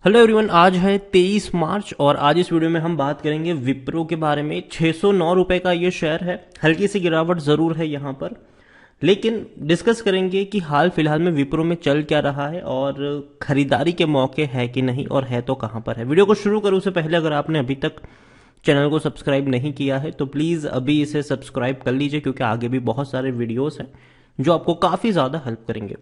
Hello everyone, आज है 23 मार्च और आज इस वीडियो में हम बात करेंगे विप्रो के बारे में। 609 रुपए का ये शेयर है। हल्की सी गिरावट जरूर है यहाँ पर, लेकिन डिस्कस करेंगे कि हाल फिलहाल में विप्रो में चल क्या रहा है और खरीदारी के मौके है कि नहीं, और है तो कहाँ पर है। वीडियो को शुरू करूँ से पहले अगर आपने अभी तक चैनल को सब्सक्राइब नहीं किया है तो प्लीज़ अभी इसे सब्सक्राइब कर लीजिए, क्योंकि आगे भी बहुत सारे वीडियोस हैं जो आपको काफ़ी ज़्यादा हेल्प करेंगे।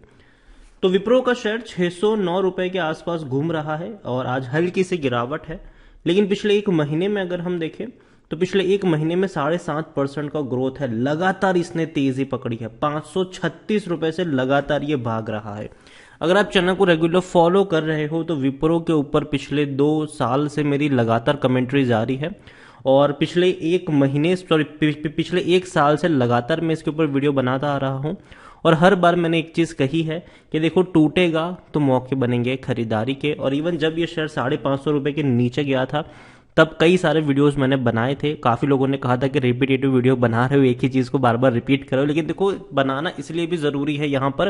तो विप्रो का शेयर 609 रुपए के आसपास घूम रहा है और आज हल्की सी गिरावट है। लेकिन पिछले एक महीने में अगर हम देखें तो पिछले एक महीने में 7.5% का ग्रोथ है। लगातार इसने तेजी पकड़ी है। 536 रुपए से लगातार ये भाग रहा है। अगर आप चैनल को रेगुलर फॉलो कर रहे हो तो विप्रो के ऊपर पिछले 2 साल से मेरी लगातार कमेंट्री जारी है और पिछले पिछले 1 साल से लगातार मैं इसके ऊपर वीडियो बनाता आ रहा हूं। और हर बार मैंने एक चीज कही है कि देखो, टूटेगा तो मौके बनेंगे खरीदारी के। और इवन जब ये शेयर 550 रुपए के नीचे गया था तब कई सारे वीडियोस मैंने बनाए थे। काफी लोगों ने कहा था कि रिपीटेटिव वीडियो बना रहे हो, एक ही चीज को बार बार रिपीट करो। लेकिन देखो, बनाना इसलिए भी जरूरी है यहाँ पर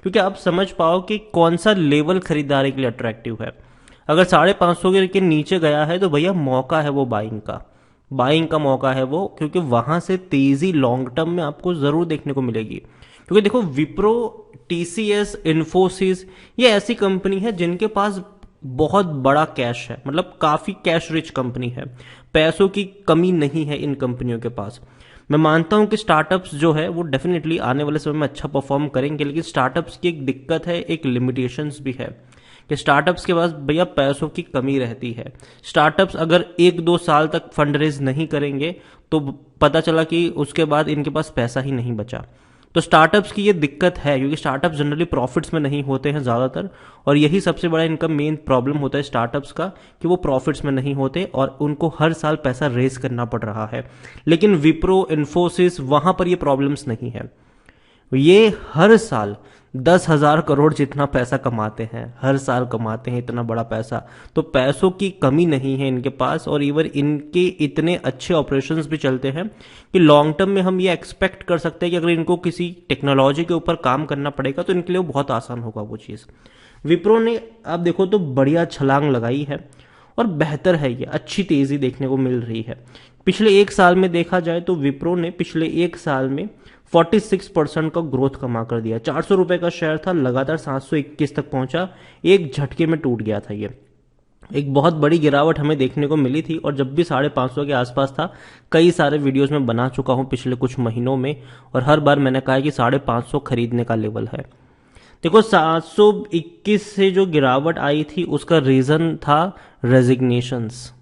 क्योंकि आप समझ पाओ कि कौन सा लेवल खरीदारी के लिए अट्रैक्टिव है। अगर 550 के नीचे गया है तो भैया मौका है वो बाइंग का मौका है वो, क्योंकि वहां से तेजी लॉन्ग टर्म में आपको जरूर देखने को मिलेगी। क्योंकि देखो, विप्रो, टीसीएस, इन्फोसिस ये ऐसी कंपनी है जिनके पास बहुत बड़ा कैश है, मतलब काफी कैश रिच कंपनी है। पैसों की कमी नहीं है इन कंपनियों के पास। मैं मानता हूं कि स्टार्टअप्स जो है वो डेफिनेटली आने वाले समय में अच्छा परफॉर्म करेंगे, लेकिन स्टार्टअप्स की एक दिक्कत है, एक लिमिटेशंस भी है कि स्टार्टअप्स के पास भैया पैसों की कमी रहती है। स्टार्टअप्स अगर 1-2 साल तक फंड रेज नहीं करेंगे तो पता चला कि उसके बाद इनके पास पैसा ही नहीं बचा। तो स्टार्टअप्स की ये दिक्कत है, क्योंकि स्टार्टअप्स जनरली प्रॉफिट्स में नहीं होते हैं ज्यादातर, और यही सबसे बड़ा इनका मेन प्रॉब्लम होता है स्टार्टअप्स का कि वो प्रॉफिट्स में नहीं होते और उनको हर साल पैसा रेज करना पड़ रहा है। लेकिन विप्रो, इन्फोसिस, वहां पर ये प्रॉब्लम्स नहीं है। ये हर साल 10,000 करोड़ जितना पैसा कमाते हैं, हर साल कमाते हैं इतना बड़ा पैसा। तो पैसों की कमी नहीं है इनके पास, और इवन इनके इतने अच्छे ऑपरेशंस भी चलते हैं कि लॉन्ग टर्म में हम ये एक्सपेक्ट कर सकते हैं कि अगर इनको किसी टेक्नोलॉजी के ऊपर काम करना पड़ेगा तो इनके लिए बहुत आसान होगा वो चीज़। विप्रो ने आप देखो तो बढ़िया छलांग लगाई है और बेहतर है, ये अच्छी तेजी देखने को मिल रही है। पिछले 1 साल में देखा जाए तो विप्रो ने पिछले 1 साल में 46% का ग्रोथ कमा कर दिया। 400 रुपए का शेयर था, लगातार 721 तक पहुंचा, एक झटके में टूट गया था। ये एक बहुत बड़ी गिरावट हमें देखने को मिली थी और जब भी 550 के आसपास था, कई सारे वीडियोस में बना चुका हूं पिछले कुछ महीनों में, और हर बार मैंने कहा कि 550 खरीदने का लेवल है। देखो, 721 से जो गिरावट आई थी उसका रीजन था रेजिग्नेशंस।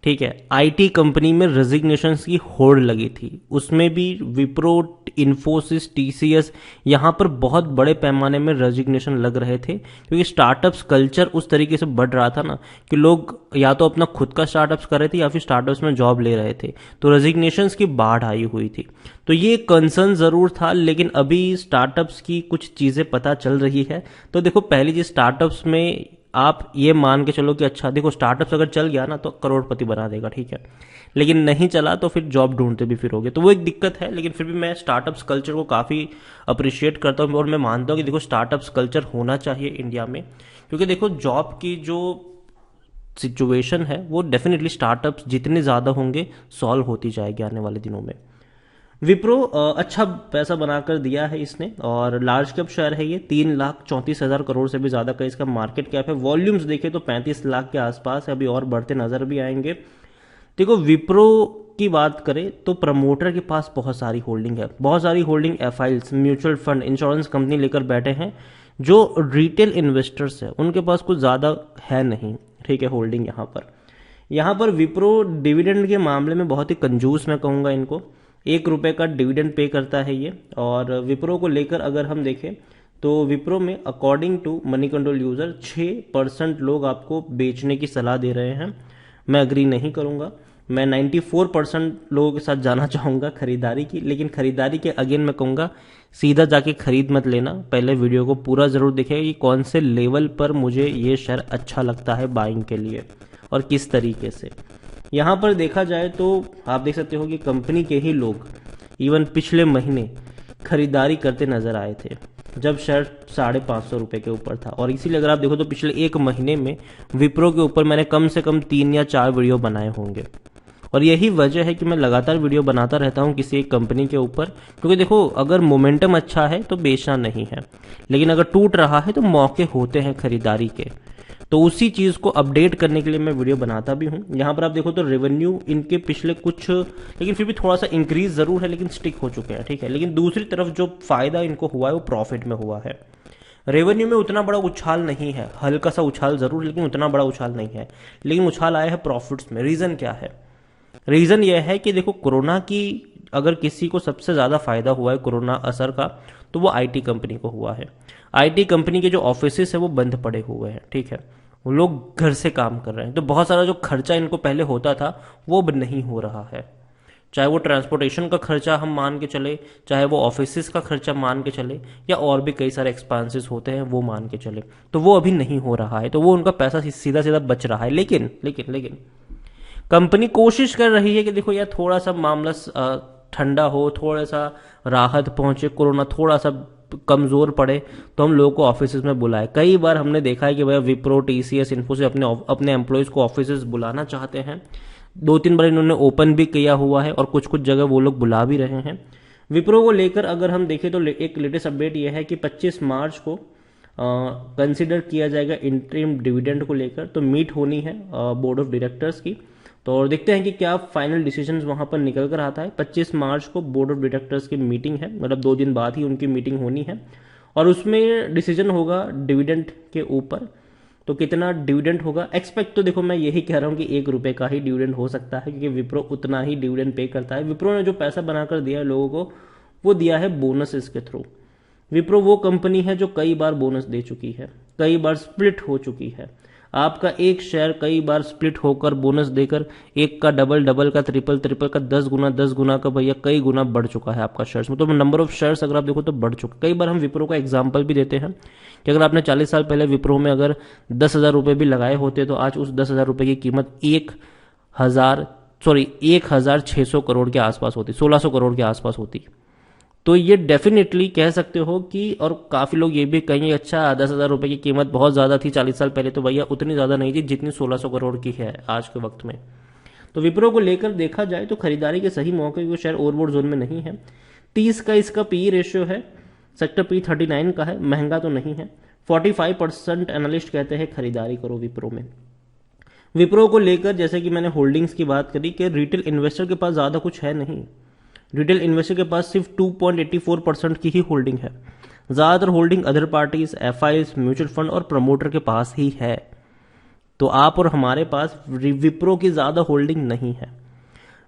ठीक है, आईटी कंपनी में रेजिग्नेशंस की होड़ लगी थी, उसमें भी विप्रो, इन्फोसिस, टीसीएस, यहां पर बहुत बड़े पैमाने में रेजिग्नेशन लग रहे थे, क्योंकि स्टार्टअप्स कल्चर उस तरीके से बढ़ रहा था ना कि लोग या तो अपना खुद का स्टार्टअप्स कर रहे थे या फिर स्टार्टअप्स में जॉब ले रहे थे। तो रेजिग्नेशंस की बाढ़ आई हुई थी। तो ये कंसर्न जरूर था, लेकिन अभी स्टार्टअप्स की कुछ चीजें पता चल रही है। तो देखो, पहली चीज, स्टार्टअप्स में आप ये मान के चलो कि अच्छा देखो, स्टार्टअप्स अगर चल गया ना तो करोड़पति बना देगा, ठीक है, लेकिन नहीं चला तो फिर जॉब ढूंढते भी फिरोगे, तो वो एक दिक्कत है। लेकिन फिर भी मैं स्टार्टअप्स कल्चर को काफी अप्रिशिएट करता हूँ और मैं मानता हूँ कि देखो, स्टार्टअप्स कल्चर होना चाहिए इंडिया में, क्योंकि देखो, जॉब की जो सिचुएशन है वो डेफिनेटली स्टार्टअप्स जितने ज्यादा होंगे सॉल्व होती जाएगी आने वाले दिनों में। विप्रो अच्छा पैसा बनाकर दिया है इसने, और लार्ज कैप शेयर है ये। 3,34,000 करोड़ से भी ज्यादा का इसका मार्केट कैप है। वॉल्यूम्स देखे तो 35 लाख के आसपास है, अभी और बढ़ते नजर भी आएंगे। देखो, विप्रो की बात करें तो प्रमोटर के पास बहुत सारी होल्डिंग है, बहुत सारी holding FIIs, mutual fund, insurance company लेकर बैठे हैं। जो रिटेल इन्वेस्टर्स है उनके पास कुछ ज्यादा है नहीं, ठीक है, होल्डिंग यहाँ पर विप्रो डिविडेंड के मामले में बहुत ही कंजूस मैं कहूंगा इनको। 1 रुपए का डिविडेंड पे करता है ये। और विप्रो को लेकर अगर हम देखें तो विप्रो में according to Moneycontrol user 6% लोग आपको बेचने की सलाह दे रहे हैं। मैं अग्री नहीं करूंगा, मैं 94% लोगों के साथ जाना चाहूंगा खरीदारी की। लेकिन खरीदारी के अगेन मैं कहूंगा, सीधा जाके खरीद मत लेना, पहले वीडियो को पूरा जरूर देखिएगा कि कौन से लेवल पर मुझे ये शेयर अच्छा लगता है बाइंग के लिए और किस तरीके से। यहां पर देखा जाए तो आप देख सकते हो कि कंपनी के ही लोग इवन पिछले महीने खरीदारी करते नजर आए थे। जब शेयर 550 रुपये के ऊपर था। और इसीलिए अगर आप देखो तो पिछले एक महीने में विप्रो के ऊपर मैंने कम से कम 3 या 4 वीडियो बनाए होंगे। और यही वजह है कि मैं लगातार वीडियो बनाता रहता हूं किसी एक कंपनी के ऊपर, क्योंकि देखो अगर मोमेंटम अच्छा है तो बेचना नहीं है, लेकिन अगर टूट रहा है तो मौके होते हैं खरीदारी के। तो उसी चीज को अपडेट करने के लिए मैं वीडियो बनाता भी हूं। यहां पर आप देखो तो रेवेन्यू इनके पिछले कुछ, लेकिन फिर भी थोड़ा सा इंक्रीज जरूर है, लेकिन स्टिक हो चुके हैं, ठीक है। लेकिन दूसरी तरफ जो फायदा इनको हुआ है वो प्रॉफिट में हुआ है। रेवेन्यू में उतना बड़ा उछाल नहीं है, हल्का सा उछाल जरूर, लेकिन उतना बड़ा उछाल नहीं है। लेकिन उछाल आया है प्रॉफिट्स में। रीजन क्या है? रीजन यह है कि देखो कोरोना की अगर किसी को सबसे ज्यादा फायदा हुआ है कोरोना असर का, तो वो आईटी कंपनी को हुआ है। आईटी कंपनी के जो ऑफिसेस है वो बंद पड़े हुए हैं, ठीक है। वो लोग घर से काम कर रहे हैं, तो बहुत सारा जो खर्चा इनको पहले होता था वो अब नहीं हो रहा है। चाहे वो ट्रांसपोर्टेशन का खर्चा हम मान के चले, चाहे वो ऑफिसेस का खर्चा मान के चले, या और भी कई सारे एक्सपेंसेस होते हैं वो मान के चले, तो वो अभी नहीं हो रहा है। तो वो उनका पैसा सीधा सीधा बच रहा है। लेकिन लेकिन लेकिन कंपनी कोशिश कर रही है कि देखो यार थोड़ा सा मामला ठंडा हो, थोड़ा सा राहत पहुंचे, कोरोना थोड़ा सा कमजोर पड़े तो हम लोगों को ऑफिस में बुलाए। कई बार हमने देखा है कि भैया विप्रो, टीसीएस, इन्फोसिस अपने एम्प्लॉयज को ऑफिस बुलाना चाहते हैं। 2-3 बार इन्होंने ओपन भी किया हुआ है और कुछ कुछ जगह वो लोग बुला भी रहे हैं। विप्रो को लेकर अगर हम देखें तो एक लेटेस्ट अपडेट यह है कि 25 मार्च को कंसिडर किया जाएगा इंटरिम डिविडेंड को लेकर, तो मीट होनी है बोर्ड ऑफ डायरेक्टर्स की। तो और देखते हैं कि क्या फाइनल डिसीजन वहां पर निकल कर आता है। 25 मार्च को बोर्ड ऑफ डायरेक्टर्स की मीटिंग है, मतलब 2 दिन बाद ही उनकी मीटिंग होनी है, और उसमें डिसीजन होगा डिविडेंड के ऊपर। तो कितना डिविडेंड होगा एक्सपेक्ट, तो देखो मैं यही कह रहा हूं कि 1 रुपए का ही डिविडेंड हो सकता है, क्योंकि विप्रो उतना ही डिविडेंड पे करता है। विप्रो ने जो पैसा बनाकर दिया है लोगों को, वो दिया है बोनसेस के थ्रू। विप्रो वो कंपनी है जो कई बार बोनस दे चुकी है, कई बार स्प्लिट हो चुकी है। आपका एक शेयर कई बार स्प्लिट होकर बोनस देकर एक का डबल, डबल का ट्रिपल, ट्रिपल का 10 गुना का भैया कई गुना बढ़ चुका है आपका शेयर्स में। तो नंबर ऑफ शेयर्स अगर आप देखो तो बढ़ चुका। कई बार हम विप्रो का एग्जांपल भी देते हैं कि अगर आपने 40 साल पहले विप्रो में अगर 10,000 रुपए भी लगाए होते तो आज उस 10,000 रुपए की कीमत 1,600 करोड़ के आसपास होती, 1,600 करोड़ के आसपास होती। तो ये डेफिनेटली कह सकते हो कि, और काफी लोग ये भी कहेंगे अच्छा 10,000 रुपए की कीमत बहुत ज्यादा थी 40 साल पहले, तो भैया उतनी ज्यादा नहीं थी जितनी 1,600 करोड़ की है आज के वक्त में। तो विप्रो को लेकर देखा जाए तो खरीदारी के सही मौके को शेयर ओवरबोर्ड जोन में नहीं है। 30 का इसका पी रेशियो है, सेक्टर पी 39 का है, महंगा तो नहीं है। 45% एनालिस्ट कहते हैं खरीदारी करो विप्रो में। विप्रो को लेकर जैसे कि मैंने होल्डिंग्स की बात करी कि रिटेल इन्वेस्टर के पास ज्यादा कुछ है नहीं। रिटेल इन्वेस्टर के पास सिर्फ 2.84% की ही होल्डिंग है। ज्यादातर holding other parties, FIIs, mutual fund और प्रमोटर के पास ही है। तो आप और हमारे पास विप्रो की ज्यादा होल्डिंग नहीं है।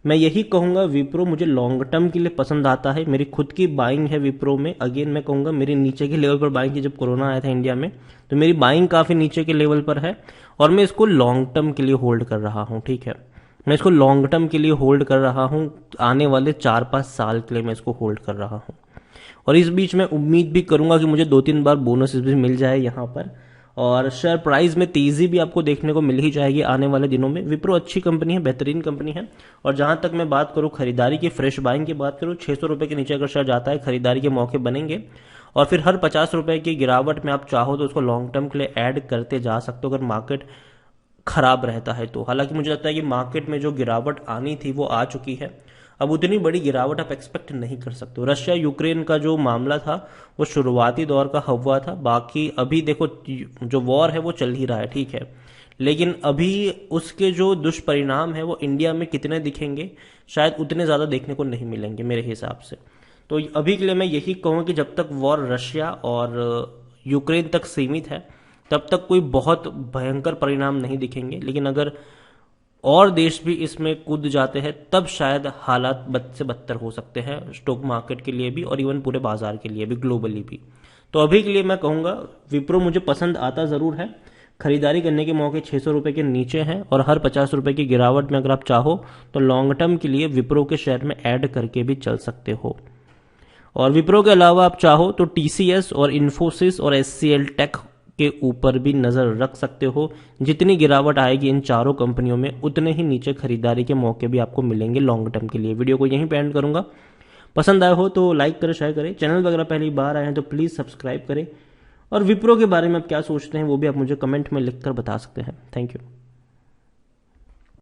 मैं यही कहूंगा विप्रो मुझे लॉन्ग टर्म के लिए पसंद आता है। मेरी खुद की बाइंग है विप्रो में। अगेन मैं कहूंगा मेरी नीचे के लेवल पर बाइंग थी जब कोरोना आया था इंडिया में, तो मेरी बाइंग काफी नीचे के लेवल पर है और मैं इसको लॉन्ग टर्म के लिए होल्ड कर रहा हूं, ठीक है। मैं इसको लॉन्ग टर्म के लिए होल्ड कर रहा हूं, आने वाले 4-5 साल के लिए मैं इसको होल्ड कर रहा हूं। और इस बीच मैं उम्मीद भी करूंगा कि मुझे 2-3 बार बोनस भी मिल जाए यहां पर, और शेयर प्राइस में तेजी भी आपको देखने को मिल ही जाएगी आने वाले दिनों में। विप्रो अच्छी कंपनी है, बेहतरीन कंपनी है। और जहां तक मैं बात करूं खरीदारी की, फ्रेश बाइंग की बात करूं, 600 रुपए के नीचे अगर शेयर जाता है खरीदारी के मौके बनेंगे। और फिर हर 50 रुपए की गिरावट में आप चाहो तो उसको लॉन्ग टर्म के लिए ऐड करते जा सकते हो अगर मार्केट खराब रहता है तो। हालांकि मुझे लगता है कि मार्केट में जो गिरावट आनी थी वो आ चुकी है। अब उतनी बड़ी गिरावट आप एक्सपेक्ट नहीं कर सकते हो। रशिया यूक्रेन का जो मामला था वो शुरुआती दौर का हुआ था। बाकी अभी देखो जो वॉर है वो चल ही रहा है, ठीक है। लेकिन अभी उसके जो दुष्परिणाम है वो इंडिया में कितने दिखेंगे, शायद उतने ज्यादा देखने को नहीं मिलेंगे मेरे हिसाब से। तो अभी के लिए मैं यही कहूँ कि जब तक वॉर रशिया और यूक्रेन तक सीमित है तब तक कोई बहुत भयंकर परिणाम नहीं दिखेंगे। लेकिन अगर और देश भी इसमें कूद जाते हैं तब शायद हालात बद से बदतर हो सकते हैं स्टॉक मार्केट के लिए भी और इवन पूरे बाजार के लिए भी, ग्लोबली भी। तो अभी के लिए मैं कहूंगा विप्रो मुझे पसंद आता जरूर है। खरीदारी करने के मौके 600 रुपए के नीचे हैं और हर 50 रुपए की गिरावट में अगर आप चाहो तो लॉन्ग टर्म के लिए विप्रो के शेयर में ऐड करके भी चल सकते हो। और विप्रो के अलावा आप चाहो तो टीसीएस और इन्फोसिस और एचसीएल टेक के ऊपर भी नजर रख सकते हो। जितनी गिरावट आएगी इन चारों कंपनियों में उतने ही नीचे खरीदारी के मौके भी आपको मिलेंगे लॉन्ग टर्म के लिए। वीडियो को यहीं पे एंड करूंगा। पसंद आया हो तो लाइक करें, शेयर करें। चैनल वगैरह पहली बार आए हैं तो प्लीज़ सब्सक्राइब करें। और विप्रो के बारे में आप क्या सोचते हैं वो भी आप मुझे कमेंट में लिखकर बता सकते हैं। Thank you.